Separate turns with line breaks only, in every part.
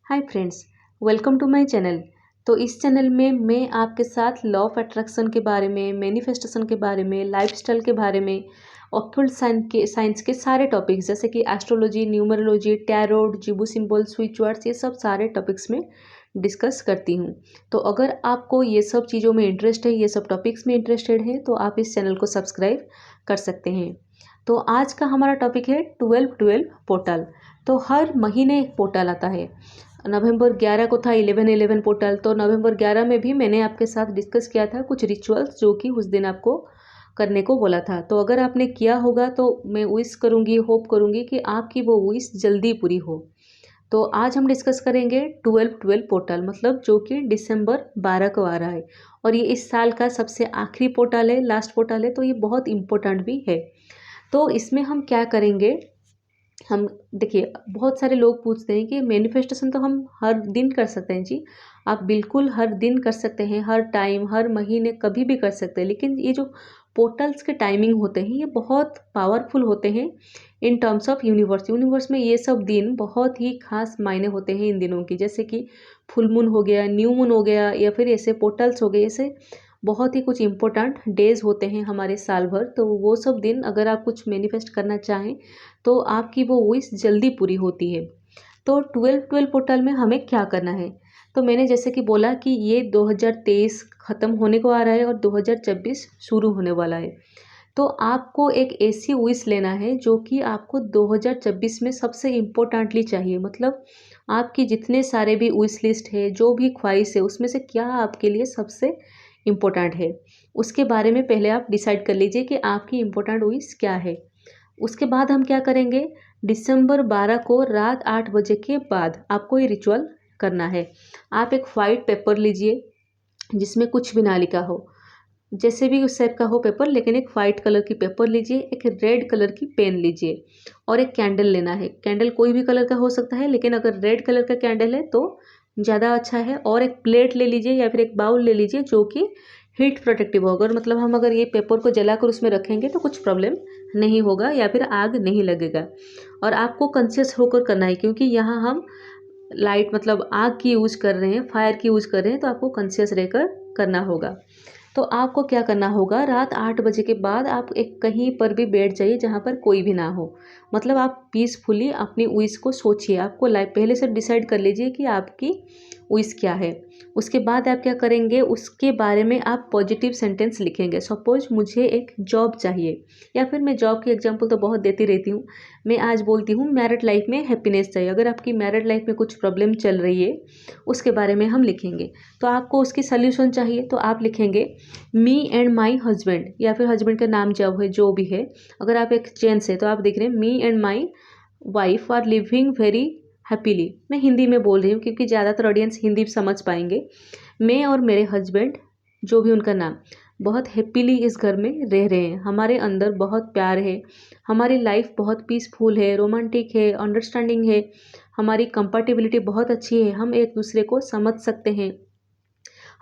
Hi friends, welcome to my channel. तो इस channel में मैं आपके साथ लॉ ऑफ अट्रैक्शन के बारे में, मैनिफेस्टेशन के बारे में, लाइफस्टाइल के बारे में, ऑक्युल्ट साइंस के सारे टॉपिक्स जैसे कि astrology, numerology, tarot, Zibu symbol, switch words, ये सब सारे टॉपिक्स में डिस्कस करती हूँ। तो अगर आपको ये सब चीज़ों में इंटरेस्ट है, ये सब टॉपिक्स में इंटरेस्टेड है, तो आप इस चैनल को सब्सक्राइब कर सकते हैं। तो आज का हमारा टॉपिक है 12-12 पोर्टल। तो हर महीने एक पोर्टल आता है। नवंबर 11 को था 11-11 पोर्टल। तो नवंबर 11 में भी मैंने आपके साथ डिस्कस किया था कुछ रिचुअल्स जो कि उस दिन आपको करने को बोला था। तो अगर आपने किया होगा तो मैं विश करूँगी, होप करूँगी कि आपकी वो विश जल्दी पूरी हो। तो आज हम डिस्कस करेंगे 12-12 पोर्टल, मतलब जो कि दिसंबर 12 को आ रहा है और ये इस साल का सबसे आखिरी पोर्टल है, लास्ट पोर्टल है। तो ये बहुत इम्पोर्टेंट भी है। तो इसमें हम क्या करेंगे, हम देखिए, बहुत सारे लोग पूछते हैं कि मैनिफेस्टेशन तो हम हर दिन कर सकते हैं। जी, आप बिल्कुल हर दिन कर सकते हैं, हर टाइम, हर महीने, कभी भी कर सकते हैं। लेकिन ये जो पोर्टल्स के टाइमिंग होते हैं ये बहुत पावरफुल होते हैं इन टर्म्स ऑफ यूनिवर्स में ये सब दिन बहुत ही खास मायने होते हैं इन दिनों की। जैसे कि फुल मून हो गया, न्यू मून हो गया, या फिर ऐसे पोर्टल्स हो गए, ऐसे बहुत ही कुछ इंपॉर्टेंट डेज होते हैं हमारे साल भर। तो वो सब दिन अगर आप कुछ मैनिफेस्ट करना चाहें तो आपकी वो विश जल्दी पूरी होती है। तो 12-12 पोर्टल में हमें क्या करना है, तो मैंने जैसे कि बोला कि ये 2023 ख़त्म होने को आ रहा है और 2026 शुरू होने वाला है। तो आपको एक ऐसी विश लेना है जो कि आपको 2026 में सबसे इम्पोर्टेंटली चाहिए। मतलब आपकी जितने सारे भी विश लिस्ट है, जो भी ख्वाहिश है, उसमें से क्या आपके लिए सबसे इम्पोर्टेंट है, उसके बारे में पहले आप डिसाइड कर लीजिए कि आपकी इम्पोर्टेंट विश क्या है। उसके बाद हम क्या करेंगे, दिसंबर 12 को रात 8 बजे के बाद आपको ये रिचुअल करना है। आप एक वाइट पेपर लीजिए जिसमें कुछ भी ना लिखा हो, जैसे भी उस टाइप का हो पेपर, लेकिन एक वाइट कलर की पेपर लीजिए, एक रेड कलर की पेन लीजिए और एक कैंडल लेना है। कैंडल कोई भी कलर का हो सकता है, लेकिन अगर रेड कलर का कैंडल है तो ज़्यादा अच्छा है। और एक प्लेट ले लीजिए या फिर एक बाउल ले लीजिए जो कि हीट प्रोटेक्टिव हो। अगर मतलब हम अगर ये पेपर को जलाकर उसमें रखेंगे तो कुछ प्रॉब्लम नहीं होगा या फिर आग नहीं लगेगा। और आपको कॉन्शियस होकर करना है, क्योंकि यहाँ हम लाइट मतलब आग की यूज़ कर रहे हैं, फायर की यूज़ कर रहे हैं, तो आपको कॉन्शियस रहकर करना होगा। तो आपको क्या करना होगा, रात 8 बजे के बाद आप एक कहीं पर भी बैठ जाइए जहाँ पर कोई भी ना हो। मतलब आप पीसफुली अपनी विश को सोचिए। आपको लाइफ पहले से डिसाइड कर लीजिए कि आपकी विश क्या है। उसके बाद आप क्या करेंगे, उसके बारे में आप पॉजिटिव सेंटेंस लिखेंगे। सपोज मुझे एक जॉब चाहिए, या फिर मैं जॉब की एग्जांपल तो बहुत देती रहती हूँ, मैं आज बोलती हूँ मैरिड लाइफ में हैप्पीनेस चाहिए। अगर आपकी मैरिड लाइफ में कुछ प्रॉब्लम चल रही है उसके बारे में हम लिखेंगे। तो आपको उसकी सल्यूशन चाहिए तो आप लिखेंगे मी एंड माई हस्बैंड, या फिर हस्बैंड का नाम जब है जो भी है। अगर आप एक जेंट्स है तो आप देख रहे हैं me and my wife are living very happily. मैं हिंदी में बोल रही हूँ क्योंकि ज़्यादातर ऑडियंस हिंदी समझ पाएंगे। मैं और मेरे हस्बैंड, जो भी उनका नाम, बहुत हैप्पीली इस घर में रह रहे हैं। हमारे अंदर बहुत प्यार है, हमारी लाइफ बहुत पीसफुल है, रोमांटिक है, अंडरस्टैंडिंग है, हमारी कंपैटिबिलिटी बहुत अच्छी है, हम एक दूसरे को समझ सकते हैं।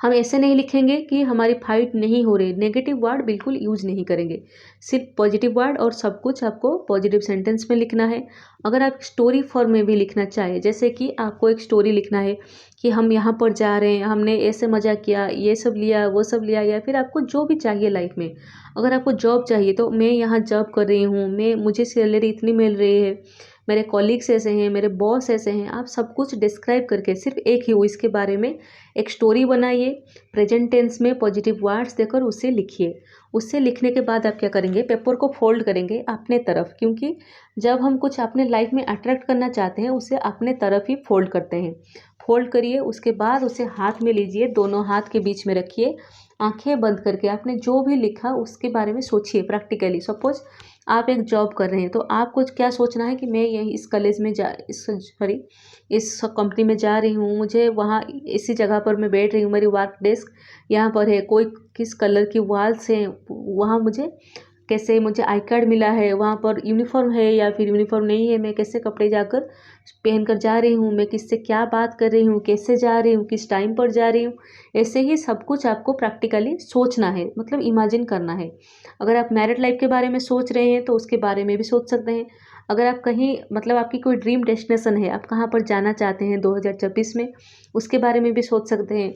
हम ऐसे नहीं लिखेंगे कि हमारी फाइट नहीं हो रही, नेगेटिव वर्ड बिल्कुल यूज नहीं करेंगे, सिर्फ पॉजिटिव वर्ड, और सब कुछ आपको पॉजिटिव सेंटेंस में लिखना है। अगर आप स्टोरी फॉर्म में भी लिखना चाहें, जैसे कि आपको एक स्टोरी लिखना है कि हम यहाँ पर जा रहे हैं, हमने ऐसे मज़ा किया, ये सब लिया, वो सब लिया, या फिर आपको जो भी चाहिए लाइफ में। अगर आपको जॉब चाहिए तो मैं यहाँ जॉब कर रही हूँ, मुझे सैलरी इतनी मिल रही है, मेरे कॉलीग्स ऐसे हैं, मेरे बॉस ऐसे हैं। आप सब कुछ डिस्क्राइब करके सिर्फ एक ही विश के बारे में एक स्टोरी बनाइए, प्रेजेंट टेंस में पॉजिटिव वर्ड्स देकर उसे लिखिए। उससे लिखने के बाद आप क्या करेंगे, पेपर को फोल्ड करेंगे अपने तरफ, क्योंकि जब हम कुछ अपने लाइफ में अट्रैक्ट करना चाहते हैं उसे अपने तरफ ही फोल्ड करते हैं। फोल्ड करिए, उसके बाद उसे हाथ में लीजिए, दोनों हाथ के बीच में रखिए, आंखें बंद करके आपने जो भी लिखा उसके बारे में सोचिए प्रैक्टिकली। सपोज आप एक जॉब कर रहे हैं तो आपको क्या सोचना है कि मैं यही इस कॉलेज में इस कंपनी में जा रही हूँ, मुझे वहाँ इसी जगह पर मैं बैठ रही हूँ, मेरी वर्क डेस्क यहाँ पर है, कोई किस कलर की वॉल्स हैं, वहाँ मुझे कैसे मुझे आई कार्ड मिला है, वहाँ पर यूनिफॉर्म है या फिर यूनिफॉर्म नहीं है, मैं कैसे कपड़े जाकर पहन कर जा रही हूँ, मैं किससे क्या बात कर रही हूँ, कैसे जा रही हूँ, किस टाइम पर जा रही हूँ। ऐसे ही सब कुछ आपको प्रैक्टिकली सोचना है, मतलब इमेजिन करना है। अगर आप मैरिड लाइफ के बारे में सोच रहे हैं तो उसके बारे में भी सोच सकते हैं। अगर आप कहीं मतलब आपकी कोई ड्रीम डेस्टिनेशन है, आप कहाँ पर जाना चाहते हैं 2026 में, उसके बारे में भी सोच सकते हैं।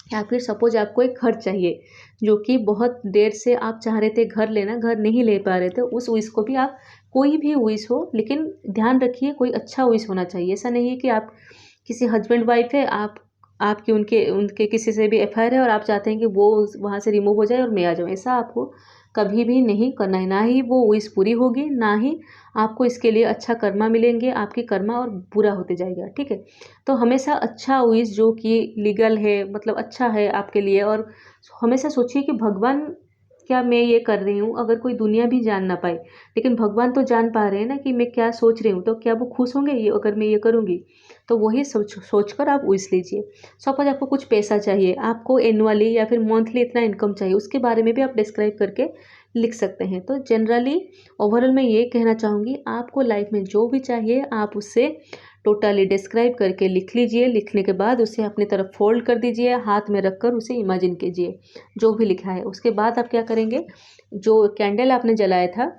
या फिर सपोज आपको एक घर चाहिए, जो कि बहुत देर से आप चाह रहे थे घर लेना, घर नहीं ले पा रहे थे, उस विश को भी आप, कोई भी विश हो, लेकिन ध्यान रखिए कोई अच्छा विश होना चाहिए। ऐसा नहीं है कि आप किसी हस्बैंड वाइफ है, आपकी उनके उनके किसी से भी अफेयर है और आप चाहते हैं कि वो वहाँ से रिमूव हो जाए और मैं आ जाऊँ, ऐसा आपको कभी भी नहीं करना है। ना ही वो विश पूरी होगी, ना ही आपको इसके लिए अच्छा कर्मा मिलेंगे, आपकी कर्मा और बुरा होते जाएगा, ठीक है। तो हमेशा अच्छा विश जो कि लीगल है, मतलब अच्छा है आपके लिए, और हमेशा सोचिए कि भगवान, क्या मैं ये कर रही हूँ, अगर कोई दुनिया भी जान ना पाए, लेकिन भगवान तो जान पा रहे हैं ना कि मैं क्या सोच रही हूँ, तो क्या वो खुश होंगे ये अगर मैं ये करूँगी। तो वही सोचकर आप विश लीजिए। सपोज आपको कुछ पैसा चाहिए, आपको एनुअली या फिर मंथली इतना इनकम चाहिए, उसके बारे में भी आप डिस्क्राइब करके लिख सकते हैं। तो जनरली ओवरऑल मैं ये कहना चाहूँगी, आपको लाइफ में जो भी चाहिए आप उससे टोटली डिस्क्राइब करके लिख लीजिए। लिखने के बाद उसे अपनी तरफ फोल्ड कर दीजिए, हाथ में रखकर उसे इमेजिन कीजिए जो भी लिखा है। उसके बाद आप क्या करेंगे, जो कैंडल आपने जलाया था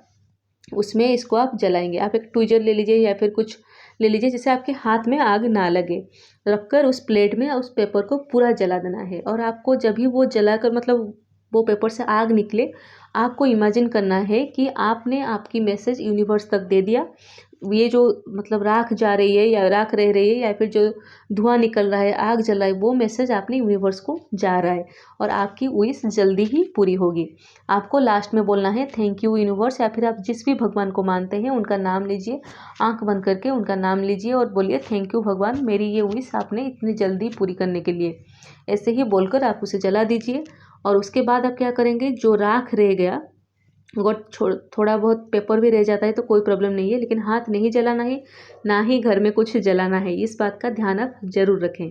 उसमें इसको आप जलाएंगे। आप एक ट्विजर ले लीजिए या फिर कुछ ले लीजिए जिससे आपके हाथ में आग ना लगे, रखकर उस प्लेट में उस पेपर को पूरा जला देना है। और आपको जब भी वो जलाकर मतलब वो पेपर से आग निकले, आपको इमेजिन करना है कि आपने आपकी मैसेज यूनिवर्स तक दे दिया। ये जो मतलब राख जा रही है या राख रह रही है या फिर जो धुआं निकल रहा है, आग जल रहा है, वो मैसेज आपने यूनिवर्स को जा रहा है और आपकी विश जल्दी ही पूरी होगी। आपको लास्ट में बोलना है थैंक यू यूनिवर्स, या फिर आप जिस भी भगवान को मानते हैं उनका नाम लीजिए, आंख बंद करके उनका नाम लीजिए और बोलिए थैंक यू भगवान, मेरी ये विश आपने इतनी जल्दी पूरी करने के लिए। ऐसे ही बोलकर आप उसे जला दीजिए। और उसके बाद आप क्या करेंगे, जो राख रह गया, अगर थोड़ा बहुत पेपर भी रह जाता है तो कोई प्रॉब्लम नहीं है, लेकिन हाथ नहीं जलाना है, ना ही घर में कुछ जलाना है, इस बात का ध्यान आप ज़रूर रखें।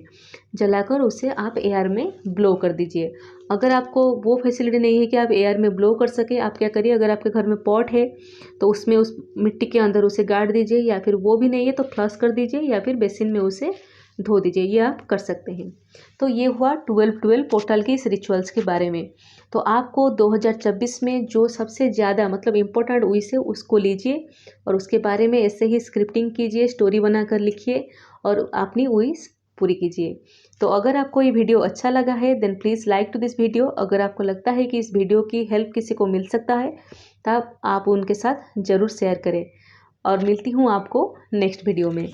जलाकर उसे आप एयर में ब्लो कर दीजिए। अगर आपको वो फैसिलिटी नहीं है कि आप एयर में ब्लो कर सके, आप क्या करिए, अगर आपके घर में पॉट है तो उसमें उस मिट्टी के अंदर उसे गाड़ दीजिए, या फिर वो भी नहीं है तो फ्लश कर दीजिए, या फिर बेसिन में उसे धो दीजिए, ये आप कर सकते हैं। तो ये हुआ 12-12 पोर्टल के इस रिचुअल्स के बारे में। तो आपको 2026 में जो सबसे ज़्यादा मतलब इम्पोर्टेंट विश है उसको लीजिए और उसके बारे में ऐसे ही स्क्रिप्टिंग कीजिए, स्टोरी बनाकर लिखिए और अपनी विश पूरी कीजिए। तो अगर आपको ये वीडियो अच्छा लगा है then please like to this video. अगर आपको लगता है कि इस वीडियो की हेल्प किसी को मिल सकता है तब आप उनके साथ ज़रूर शेयर करें। और मिलती हूँ आपको नेक्स्ट वीडियो में।